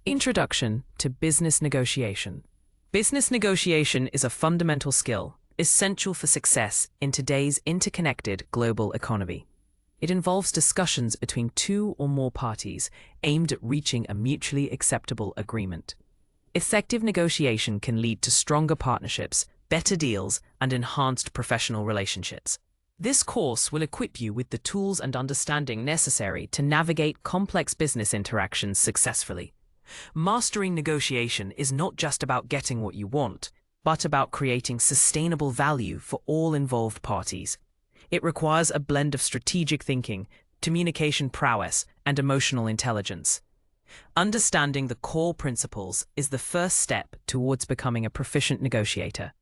Introduction to business negotiation. Business negotiation is a fundamental skill, essential for success in today's interconnected global economy. It involves discussions between two or more parties aimed at reaching a mutually acceptable agreement. Effective negotiation can lead to stronger partnerships, better deals, and enhanced professional relationships. This course will equip you with the tools and understanding necessary to navigate complex business interactions successfully. Mastering negotiation is not just about getting what you want, but about creating sustainable value for all involved parties. It requires a blend of strategic thinking, communication prowess, and emotional intelligence. Understanding the core principles is the first step towards becoming a proficient negotiator.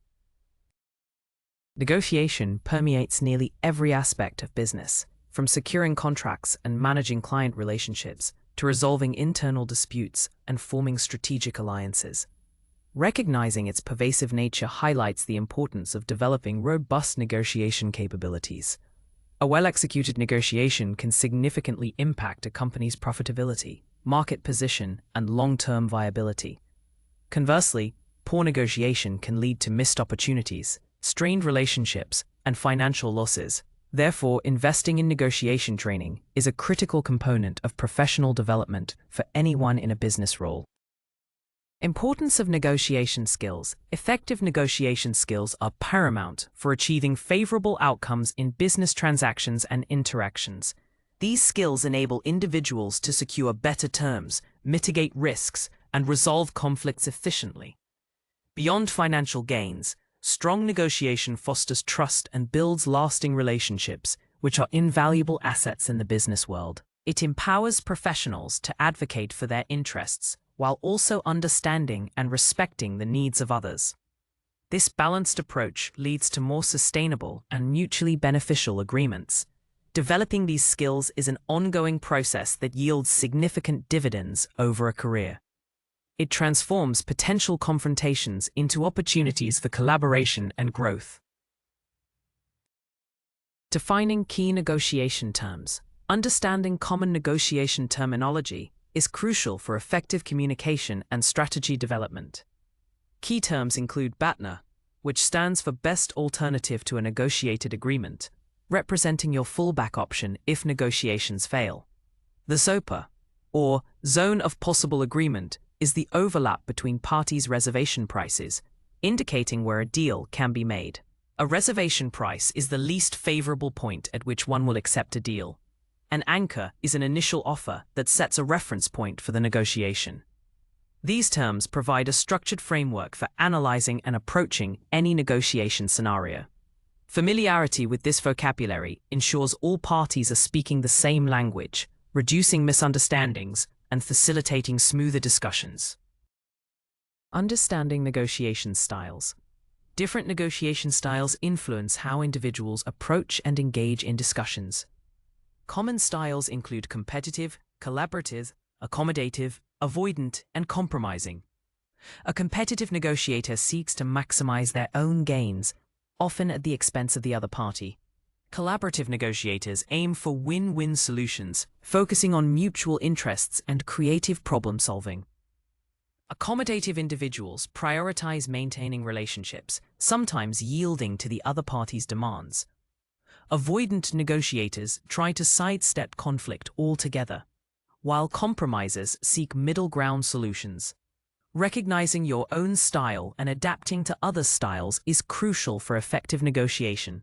Negotiation permeates nearly every aspect of business, from securing contracts and managing client relationships to resolving internal disputes and forming strategic alliances. Recognizing its pervasive nature highlights the importance of developing robust negotiation capabilities. A well-executed negotiation can significantly impact a company's profitability, market position, and long-term viability. Conversely, poor negotiation can lead to missed opportunities, strained relationships, and financial losses. Therefore, investing in negotiation training is a critical component of professional development for anyone in a business role. Importance of negotiation skills. Effective negotiation skills are paramount for achieving favorable outcomes in business transactions and interactions. These skills enable individuals to secure better terms, mitigate risks, and resolve conflicts efficiently. Beyond financial gains, strong negotiation fosters trust and builds lasting relationships, which are invaluable assets in the business world. It empowers professionals to advocate for their interests, while also understanding and respecting the needs of others. This balanced approach leads to more sustainable and mutually beneficial agreements. Developing these skills is an ongoing process that yields significant dividends over a career. It transforms potential confrontations into opportunities for collaboration and growth. Defining key negotiation terms. Understanding common negotiation terminology is crucial for effective communication and strategy development. Key terms include BATNA, which stands for Best Alternative to a Negotiated Agreement, representing your fallback option if negotiations fail. The ZOPA, or Zone of Possible Agreement, is the overlap between parties' reservation prices, indicating where a deal can be made. A reservation price is the least favorable point at which one will accept a deal. An anchor is an initial offer that sets a reference point for the negotiation. These terms provide a structured framework for analyzing and approaching any negotiation scenario. Familiarity with this vocabulary ensures all parties are speaking the same language, reducing misunderstandings and facilitating smoother discussions. Understanding negotiation styles. Different negotiation styles influence how individuals approach and engage in discussions. Common styles include competitive, collaborative, accommodative, avoidant, and compromising. A competitive negotiator seeks to maximize their own gains, often at the expense of the other party. Collaborative negotiators aim for win-win solutions, focusing on mutual interests and creative problem-solving. Accommodative individuals prioritize maintaining relationships, sometimes yielding to the other party's demands. Avoidant negotiators try to sidestep conflict altogether, while compromisers seek middle ground solutions. Recognizing your own style and adapting to others' styles is crucial for effective negotiation.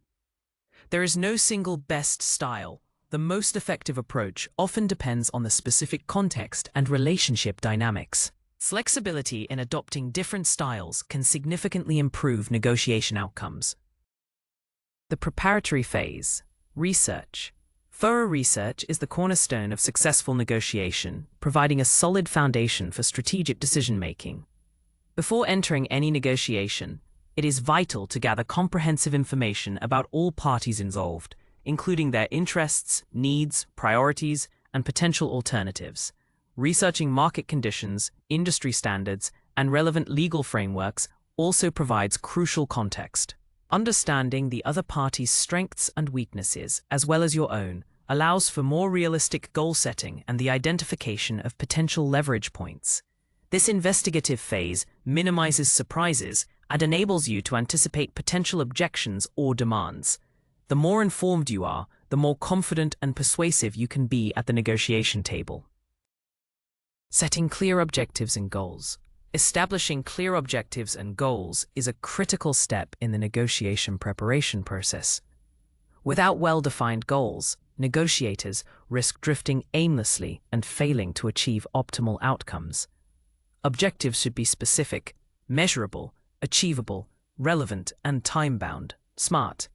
There is no single best style. The most effective approach often depends on the specific context and relationship dynamics. Flexibility in adopting different styles can significantly improve negotiation outcomes. The preparatory phase. Research. Thorough research is the cornerstone of successful negotiation, providing a solid foundation for strategic decision-making. Before entering any negotiation, it is vital to gather comprehensive information about all parties involved, including their interests, needs, priorities, and potential alternatives. Researching market conditions, industry standards, and relevant legal frameworks also provides crucial context. Understanding the other party's strengths and weaknesses, as well as your own, allows for more realistic goal setting and the identification of potential leverage points. This investigative phase minimizes surprises and enables you to anticipate potential objections or demands. The more informed you are, the more confident and persuasive you can be at the negotiation table. Setting clear objectives and goals. Establishing clear objectives and goals is a critical step in the negotiation preparation process. Without well-defined goals, negotiators risk drifting aimlessly and failing to achieve optimal outcomes. Objectives should be specific, measurable, achievable, relevant, and time-bound, SMART.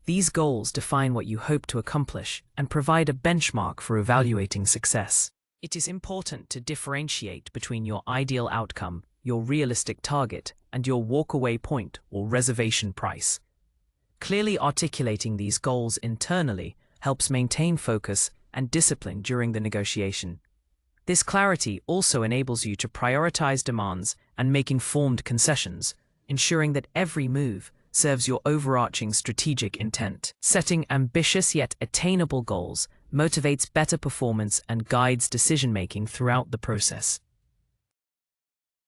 These goals define what you hope to accomplish and provide a benchmark for evaluating success. It is important to differentiate between your ideal outcome, your realistic target, and your walk-away point or reservation price. Clearly articulating these goals internally helps maintain focus and discipline during the negotiation. This clarity also enables you to prioritize demands and make informed concessions, ensuring that every move serves your overarching strategic intent. Setting ambitious yet attainable goals motivates better performance and guides decision-making throughout the process.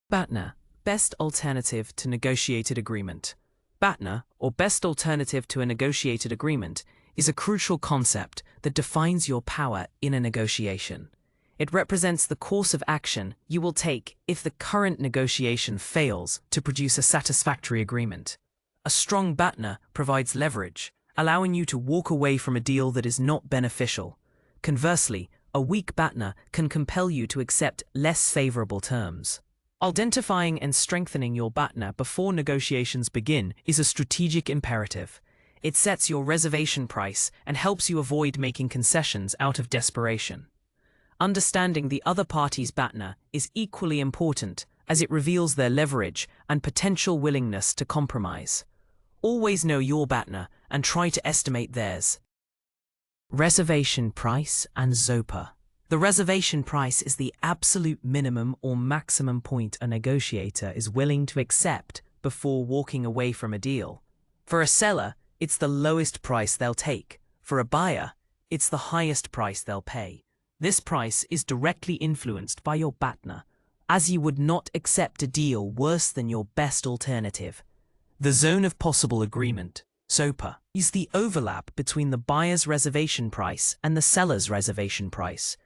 BATNA, Best Alternative to Negotiated Agreement. BATNA, or Best Alternative to a Negotiated Agreement, is a crucial concept that defines your power in a negotiation. It represents the course of action you will take if the current negotiation fails to produce a satisfactory agreement. A strong BATNA provides leverage, allowing you to walk away from a deal that is not beneficial. Conversely, a weak BATNA can compel you to accept less favorable terms. Identifying and strengthening your BATNA before negotiations begin is a strategic imperative. It sets your reservation price and helps you avoid making concessions out of desperation. Understanding the other party's BATNA is equally important, as it reveals their leverage and potential willingness to compromise. Always know your BATNA and try to estimate theirs. Reservation price and ZOPA. The reservation price is the absolute minimum or maximum point a negotiator is willing to accept before walking away from a deal. For a seller, it's the lowest price they'll take. For a buyer, it's the highest price they'll pay. This price is directly influenced by your BATNA, as you would not accept a deal worse than your best alternative. The zone of possible agreement, ZOPA, is the overlap between the buyer's reservation price and the seller's reservation price.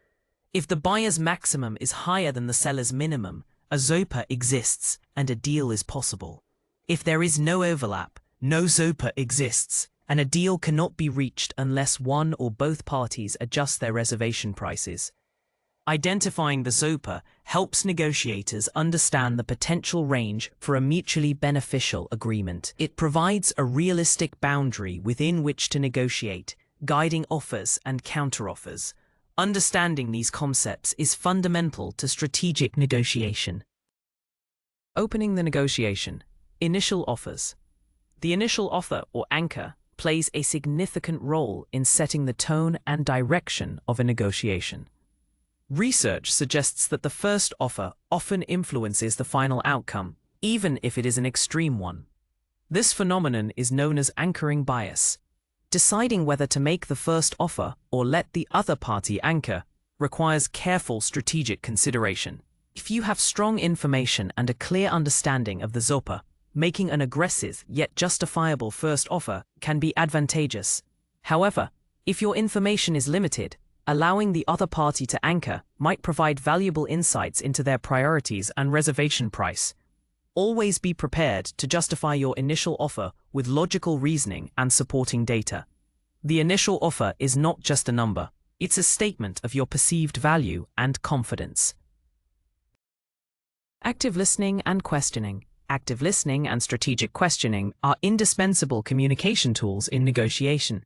If the buyer's maximum is higher than the seller's minimum, a ZOPA exists and a deal is possible. If there is no overlap, no ZOPA exists, and a deal cannot be reached unless one or both parties adjust their reservation prices. Identifying the ZOPA helps negotiators understand the potential range for a mutually beneficial agreement. It provides a realistic boundary within which to negotiate, guiding offers and counteroffers. Understanding these concepts is fundamental to strategic negotiation. Opening the negotiation. Initial offers. The initial offer, or anchor, plays a significant role in setting the tone and direction of a negotiation. Research suggests that the first offer often influences the final outcome, even if it is an extreme one. This phenomenon is known as anchoring bias. Deciding whether to make the first offer or let the other party anchor requires careful strategic consideration. If you have strong information and a clear understanding of the ZOPA, making an aggressive yet justifiable first offer can be advantageous. However, if your information is limited, allowing the other party to anchor might provide valuable insights into their priorities and reservation price. Always be prepared to justify your initial offer with logical reasoning and supporting data. The initial offer is not just a number, it's a statement of your perceived value and confidence. Active listening and questioning. Active listening and strategic questioning are indispensable communication tools in negotiation.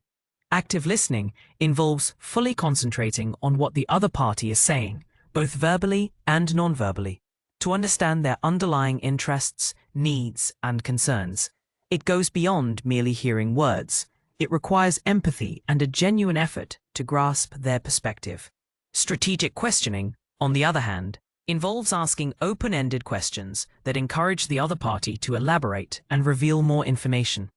Active listening involves fully concentrating on what the other party is saying, both verbally and non-verbally, to understand their underlying interests, needs, and concerns. It goes beyond merely hearing words. It requires empathy and a genuine effort to grasp their perspective. Strategic questioning, on the other hand, involves asking open-ended questions that encourage the other party to elaborate and reveal more information.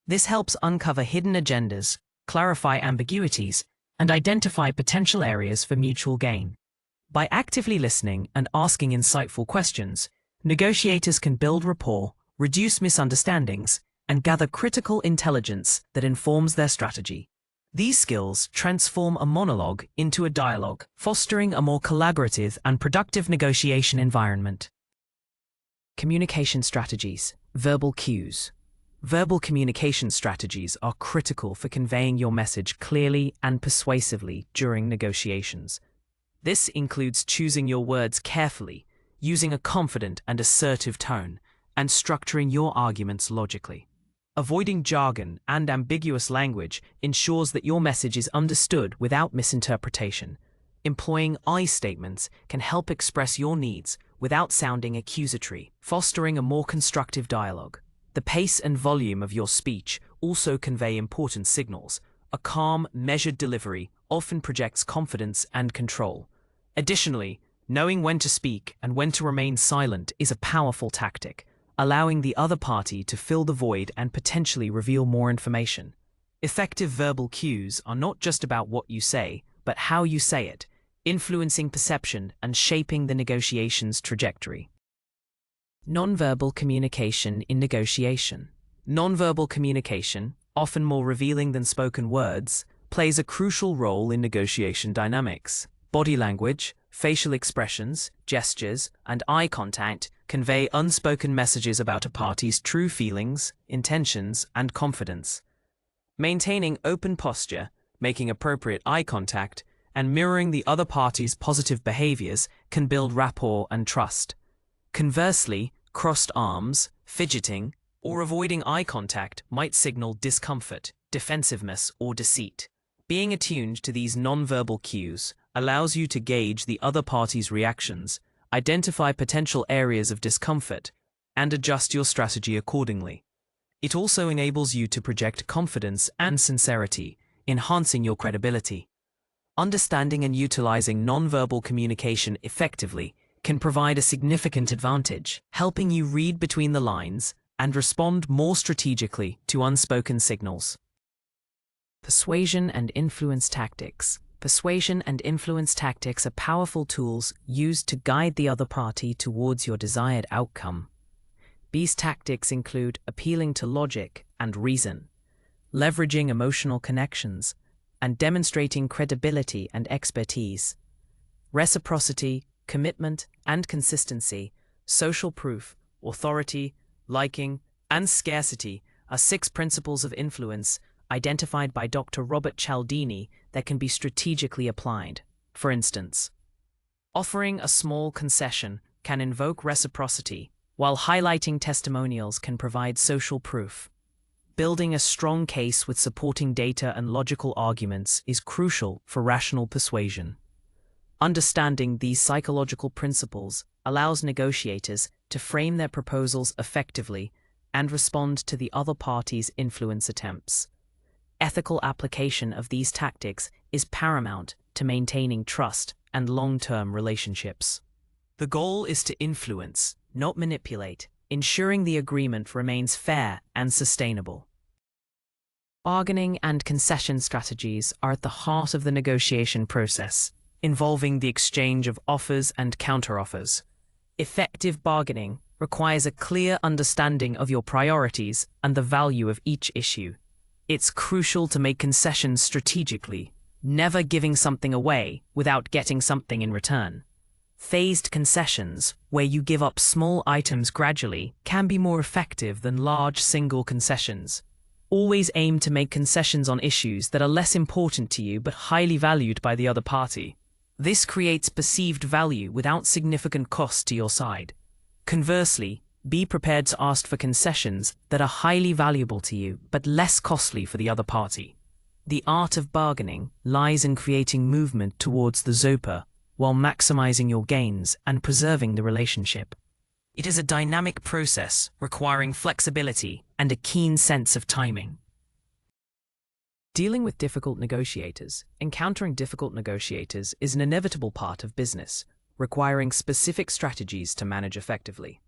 This helps uncover hidden agendas, clarify ambiguities, and identify potential areas for mutual gain. By actively listening and asking insightful questions, negotiators can build rapport, reduce misunderstandings, and gather critical intelligence that informs their strategy. These skills transform a monologue into a dialogue, fostering a more collaborative and productive negotiation environment. Communication strategies, verbal cues. Verbal communication strategies are critical for conveying your message clearly and persuasively during negotiations. This includes choosing your words carefully, using a confident and assertive tone, and structuring your arguments logically. Avoiding jargon and ambiguous language ensures that your message is understood without misinterpretation. Employing I statements can help express your needs without sounding accusatory, fostering a more constructive dialogue. The pace and volume of your speech also convey important signals. A calm, measured delivery often projects confidence and control. Additionally, knowing when to speak and when to remain silent is a powerful tactic, allowing the other party to fill the void and potentially reveal more information. Effective verbal cues are not just about what you say, but how you say it, influencing perception and shaping the negotiation's trajectory. Nonverbal communication in negotiation. Nonverbal communication, often more revealing than spoken words, plays a crucial role in negotiation dynamics. Body language, facial expressions, gestures, and eye contact convey unspoken messages about a party's true feelings, intentions, and confidence. Maintaining open posture, making appropriate eye contact, and mirroring the other party's positive behaviors can build rapport and trust. Conversely, crossed arms, fidgeting, or avoiding eye contact might signal discomfort, defensiveness, or deceit. Being attuned to these nonverbal cues allows you to gauge the other party's reactions, identify potential areas of discomfort, and adjust your strategy accordingly. It also enables you to project confidence and sincerity, enhancing your credibility. Understanding and utilizing nonverbal communication effectively can provide a significant advantage, helping you read between the lines and respond more strategically to unspoken signals. Persuasion and influence tactics. Persuasion and influence tactics are powerful tools used to guide the other party towards your desired outcome. These tactics include appealing to logic and reason, leveraging emotional connections, and demonstrating credibility and expertise. Reciprocity, commitment, and consistency, social proof, authority, liking, and scarcity are 6 principles of influence identified by Dr. Robert Cialdini that can be strategically applied. For instance, offering a small concession can invoke reciprocity, while highlighting testimonials can provide social proof. Building a strong case with supporting data and logical arguments is crucial for rational persuasion. Understanding these psychological principles allows negotiators to frame their proposals effectively and respond to the other party's influence attempts. Ethical application of these tactics is paramount to maintaining trust and long-term relationships. The goal is to influence, not manipulate, ensuring the agreement remains fair and sustainable. Bargaining and concession strategies are at the heart of the negotiation process, involving the exchange of offers and counteroffers. Effective bargaining requires a clear understanding of your priorities and the value of each issue. It's crucial to make concessions strategically, never giving something away without getting something in return. Phased concessions, where you give up small items gradually, can be more effective than large single concessions. Always aim to make concessions on issues that are less important to you but highly valued by the other party. This creates perceived value without significant cost to your side. Conversely, be prepared to ask for concessions that are highly valuable to you but less costly for the other party. The art of bargaining lies in creating movement towards the ZOPA while maximizing your gains and preserving the relationship. It is a dynamic process requiring flexibility and a keen sense of timing. Dealing with difficult negotiators. Encountering difficult negotiators is an inevitable part of business, requiring specific strategies to manage effectively.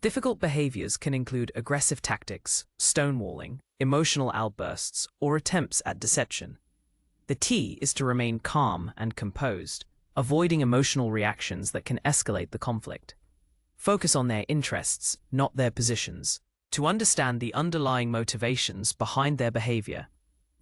Difficult behaviors can include aggressive tactics, stonewalling, emotional outbursts, or attempts at deception. The key is to remain calm and composed, avoiding emotional reactions that can escalate the conflict. Focus on their interests, not their positions, to understand the underlying motivations behind their behavior.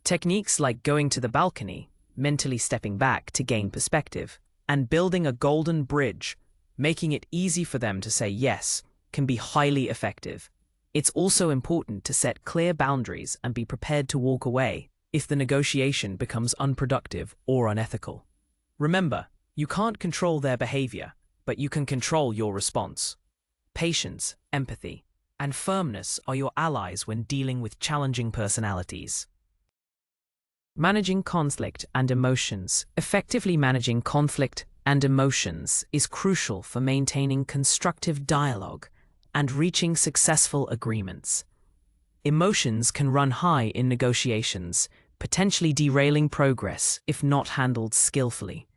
Techniques like going to the balcony, mentally stepping back to gain perspective, and building a golden bridge, making it easy for them to say yes, can be highly effective. It's also important to set clear boundaries and be prepared to walk away if the negotiation becomes unproductive or unethical. Remember, you can't control their behavior, but you can control your response. Patience, empathy, and firmness are your allies when dealing with challenging personalities. Managing conflict and emotions. Effectively managing conflict and emotions is crucial for maintaining constructive dialogue and reaching successful agreements. Emotions can run high in negotiations, potentially derailing progress if not handled skillfully.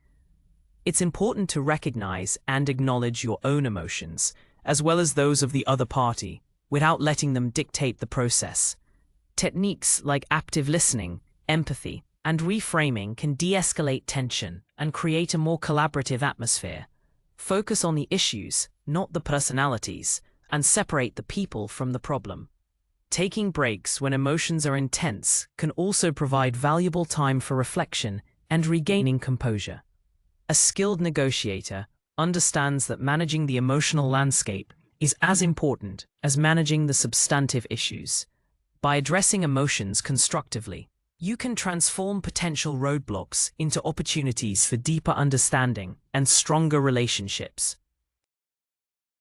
It's important to recognize and acknowledge your own emotions, as well as those of the other party, without letting them dictate the process. Techniques like active listening, empathy, and reframing can de-escalate tension and create a more collaborative atmosphere. Focus on the issues, not the personalities, and separate the people from the problem. Taking breaks when emotions are intense can also provide valuable time for reflection and regaining composure. A skilled negotiator understands that managing the emotional landscape is as important as managing the substantive issues. By addressing emotions constructively, you can transform potential roadblocks into opportunities for deeper understanding and stronger relationships.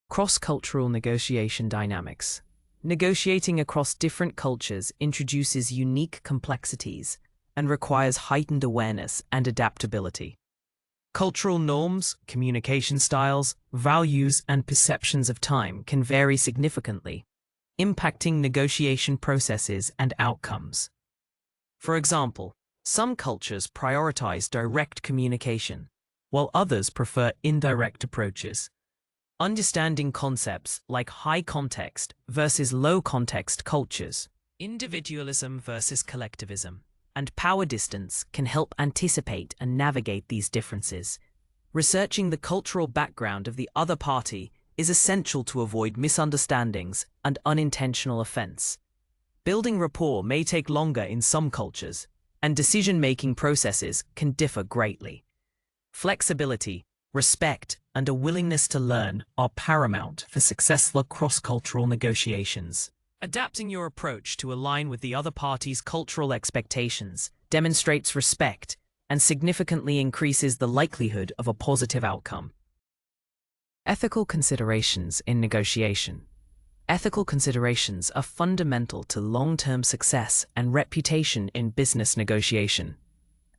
Cross-cultural negotiation dynamics. Negotiating across different cultures introduces unique complexities and requires heightened awareness and adaptability. Cultural norms, communication styles, values, and perceptions of time can vary significantly, impacting negotiation processes and outcomes. For example, some cultures prioritize direct communication, while others prefer indirect approaches. Understanding concepts like high context versus low context cultures, individualism versus collectivism, and power distance can help anticipate and navigate these differences. Researching the cultural background of the other party is essential to avoid misunderstandings and unintentional offense. Building rapport may take longer in some cultures, and decision-making processes can differ greatly. Flexibility, respect, and a willingness to learn are paramount for successful cross-cultural negotiations. Adapting your approach to align with the other party's cultural expectations demonstrates respect and significantly increases the likelihood of a positive outcome. Ethical considerations in negotiation. Ethical considerations are fundamental to long-term success and reputation in business negotiation.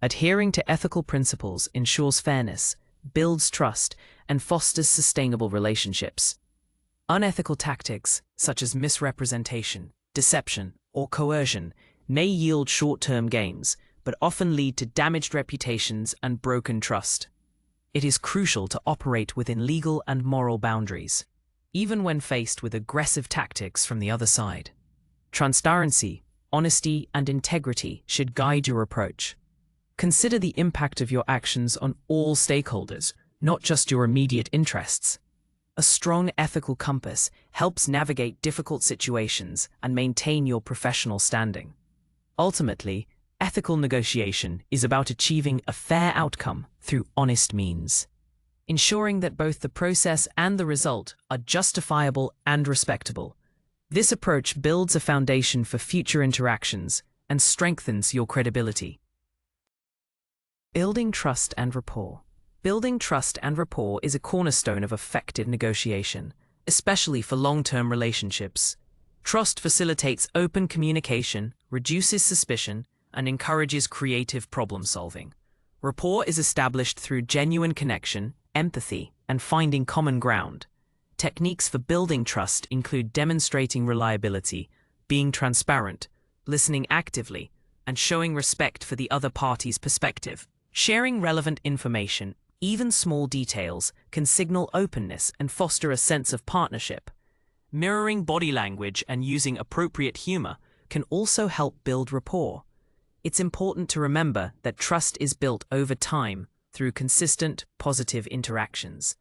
Adhering to ethical principles ensures fairness, builds trust, and fosters sustainable relationships. Unethical tactics, such as misrepresentation, deception, or coercion, may yield short-term gains, but often lead to damaged reputations and broken trust. It is crucial to operate within legal and moral boundaries, even when faced with aggressive tactics from the other side. Transparency, honesty, and integrity should guide your approach. Consider the impact of your actions on all stakeholders, not just your immediate interests. A strong ethical compass helps navigate difficult situations and maintain your professional standing. Ultimately, ethical negotiation is about achieving a fair outcome through honest means, ensuring that both the process and the result are justifiable and respectable. This approach builds a foundation for future interactions and strengthens your credibility. Building trust and rapport. Building trust and rapport is a cornerstone of effective negotiation, especially for long-term relationships. Trust facilitates open communication, reduces suspicion, and encourages creative problem-solving. Rapport is established through genuine connection, empathy, and finding common ground. Techniques for building trust include demonstrating reliability, being transparent, listening actively, and showing respect for the other party's perspective. Sharing relevant information, even small details, can signal openness and foster a sense of partnership. Mirroring body language and using appropriate humor can also help build rapport. It's important to remember that trust is built over time, through consistent, positive interactions.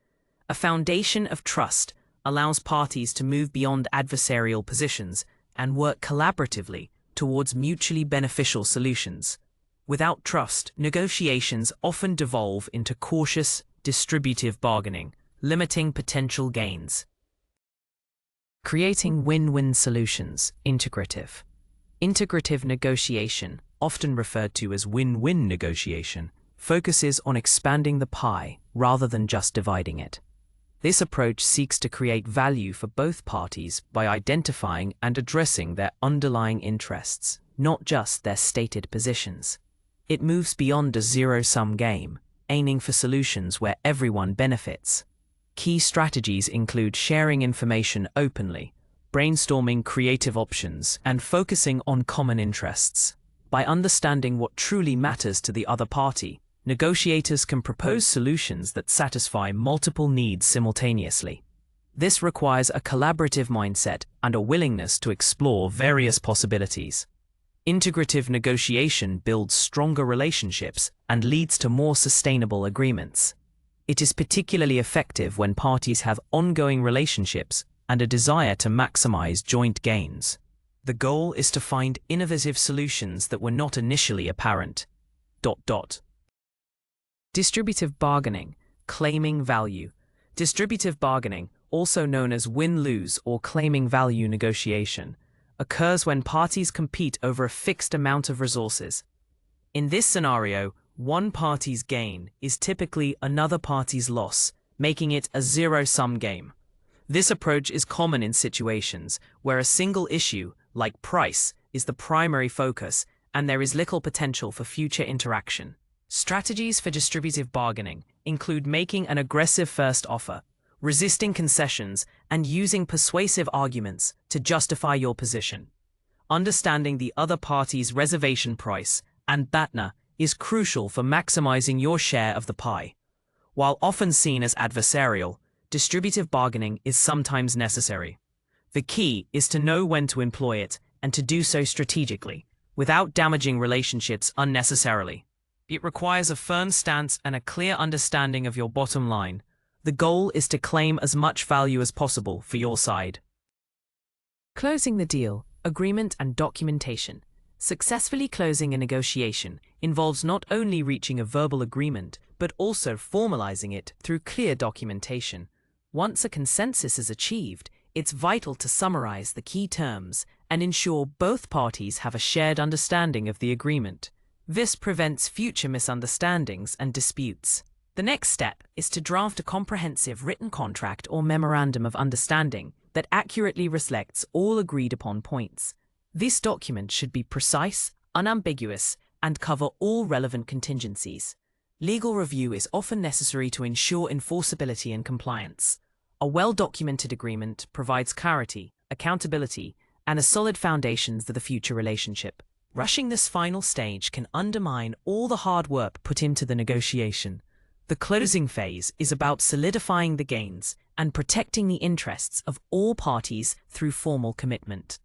A foundation of trust allows parties to move beyond adversarial positions and work collaboratively towards mutually beneficial solutions. Without trust, negotiations often devolve into cautious, distributive bargaining, limiting potential gains. Creating win-win solutions, integrative. Integrative negotiation, often referred to as win-win negotiation, focuses on expanding the pie rather than just dividing it. This approach seeks to create value for both parties by identifying and addressing their underlying interests, not just their stated positions. It moves beyond a zero-sum game, aiming for solutions where everyone benefits. Key strategies include sharing information openly, brainstorming creative options, and focusing on common interests. By understanding what truly matters to the other party, negotiators can propose solutions that satisfy multiple needs simultaneously. This requires a collaborative mindset and a willingness to explore various possibilities. Integrative negotiation builds stronger relationships and leads to more sustainable agreements. It is particularly effective when parties have ongoing relationships and a desire to maximize joint gains. The goal is to find innovative solutions that were not initially apparent. Distributive bargaining, claiming value. Distributive bargaining, also known as win-lose or claiming value negotiation, occurs when parties compete over a fixed amount of resources. In this scenario, one party's gain is typically another party's loss, making it a zero-sum game. This approach is common in situations where a single issue, like price, is the primary focus and there is little potential for future interaction. Strategies for distributive bargaining include making an aggressive first offer, resisting concessions, and using persuasive arguments to justify your position. Understanding the other party's reservation price and BATNA is crucial for maximizing your share of the pie. While often seen as adversarial, distributive bargaining is sometimes necessary. The key is to know when to employ it and to do so strategically, without damaging relationships unnecessarily. It requires a firm stance and a clear understanding of your bottom line. The goal is to claim as much value as possible for your side. Closing the deal, agreement and documentation. Successfully closing a negotiation involves not only reaching a verbal agreement, but also formalizing it through clear documentation. Once a consensus is achieved, it's vital to summarize the key terms and ensure both parties have a shared understanding of the agreement. This prevents future misunderstandings and disputes. The next step is to draft a comprehensive written contract or memorandum of understanding that accurately reflects all agreed-upon points. This document should be precise, unambiguous, and cover all relevant contingencies. Legal review is often necessary to ensure enforceability and compliance. A well-documented agreement provides clarity, accountability, and a solid foundation for the future relationship. Rushing this final stage can undermine all the hard work put into the negotiation. The closing phase is about solidifying the gains and protecting the interests of all parties through formal commitment.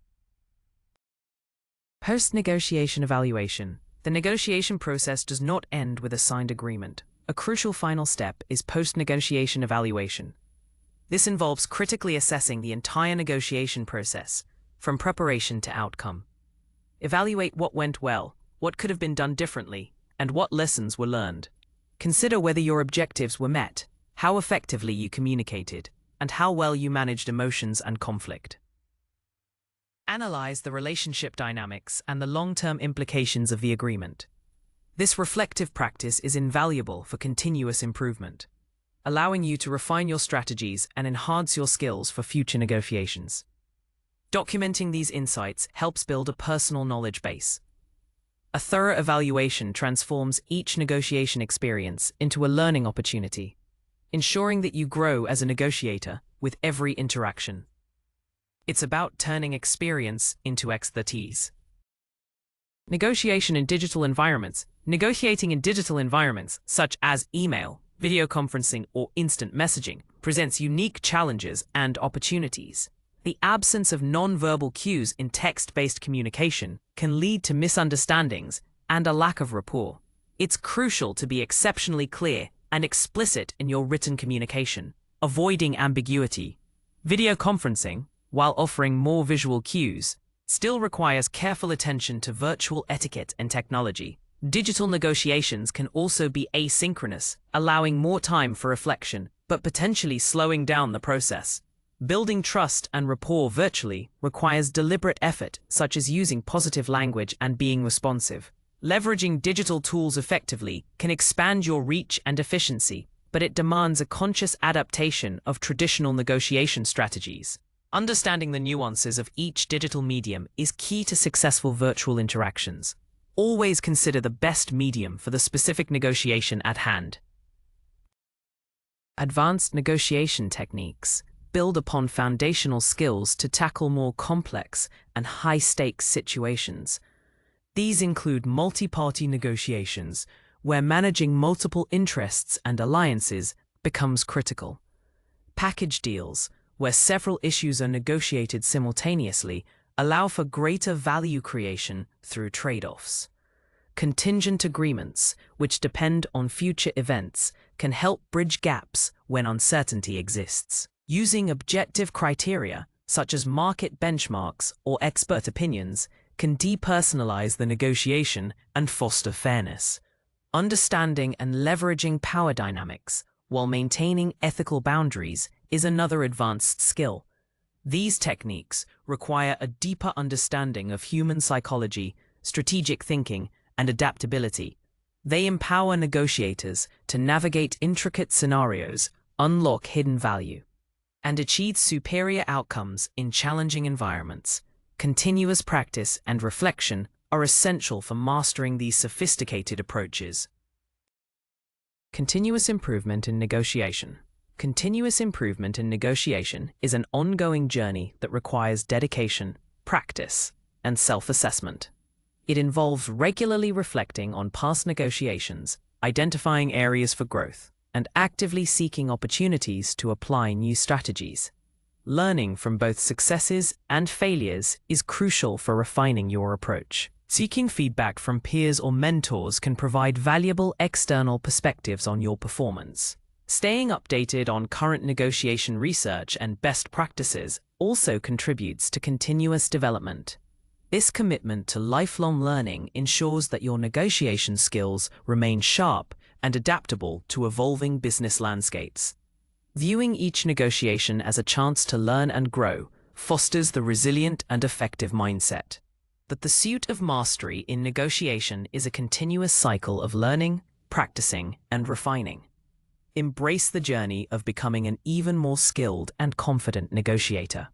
Post-negotiation evaluation. The negotiation process does not end with a signed agreement. A crucial final step is post-negotiation evaluation. This involves critically assessing the entire negotiation process, from preparation to outcome. Evaluate what went well, what could have been done differently, and what lessons were learned. Consider whether your objectives were met, how effectively you communicated, and how well you managed emotions and conflict. Analyze the relationship dynamics and the long-term implications of the agreement. This reflective practice is invaluable for continuous improvement, allowing you to refine your strategies and enhance your skills for future negotiations. Documenting these insights helps build a personal knowledge base. A thorough evaluation transforms each negotiation experience into a learning opportunity, ensuring that you grow as a negotiator with every interaction. It's about turning experience into expertise. Negotiation in digital environments. Negotiating in digital environments, such as email, video conferencing, or instant messaging, presents unique challenges and opportunities. The absence of non-verbal cues in text-based communication can lead to misunderstandings and a lack of rapport. It's crucial to be exceptionally clear and explicit in your written communication, avoiding ambiguity. Video conferencing, while offering more visual cues, still requires careful attention to virtual etiquette and technology. Digital negotiations can also be asynchronous, allowing more time for reflection, but potentially slowing down the process. Building trust and rapport virtually requires deliberate effort, such as using positive language and being responsive. Leveraging digital tools effectively can expand your reach and efficiency, but it demands a conscious adaptation of traditional negotiation strategies. Understanding the nuances of each digital medium is key to successful virtual interactions. Always consider the best medium for the specific negotiation at hand. Advanced negotiation techniques build upon foundational skills to tackle more complex and high-stakes situations. These include multi-party negotiations, where managing multiple interests and alliances becomes critical. Package deals, where several issues are negotiated simultaneously, allow for greater value creation through trade-offs. Contingent agreements, which depend on future events, can help bridge gaps when uncertainty exists. Using objective criteria, such as market benchmarks or expert opinions, can depersonalize the negotiation and foster fairness. Understanding and leveraging power dynamics while maintaining ethical boundaries is another advanced skill. These techniques require a deeper understanding of human psychology, strategic thinking, and adaptability. They empower negotiators to navigate intricate scenarios, unlock hidden value, and achieve superior outcomes in challenging environments. Continuous practice and reflection are essential for mastering these sophisticated approaches. Continuous improvement in negotiation. Continuous improvement in negotiation is an ongoing journey that requires dedication, practice, and self-assessment. It involves regularly reflecting on past negotiations, identifying areas for growth, and actively seeking opportunities to apply new strategies. Learning from both successes and failures is crucial for refining your approach. Seeking feedback from peers or mentors can provide valuable external perspectives on your performance. Staying updated on current negotiation research and best practices also contributes to continuous development. This commitment to lifelong learning ensures that your negotiation skills remain sharp and adaptable to evolving business landscapes. Viewing each negotiation as a chance to learn and grow fosters the resilient and effective mindset. The pursuit of mastery in negotiation is a continuous cycle of learning, practicing, and refining. Embrace the journey of becoming an even more skilled and confident negotiator.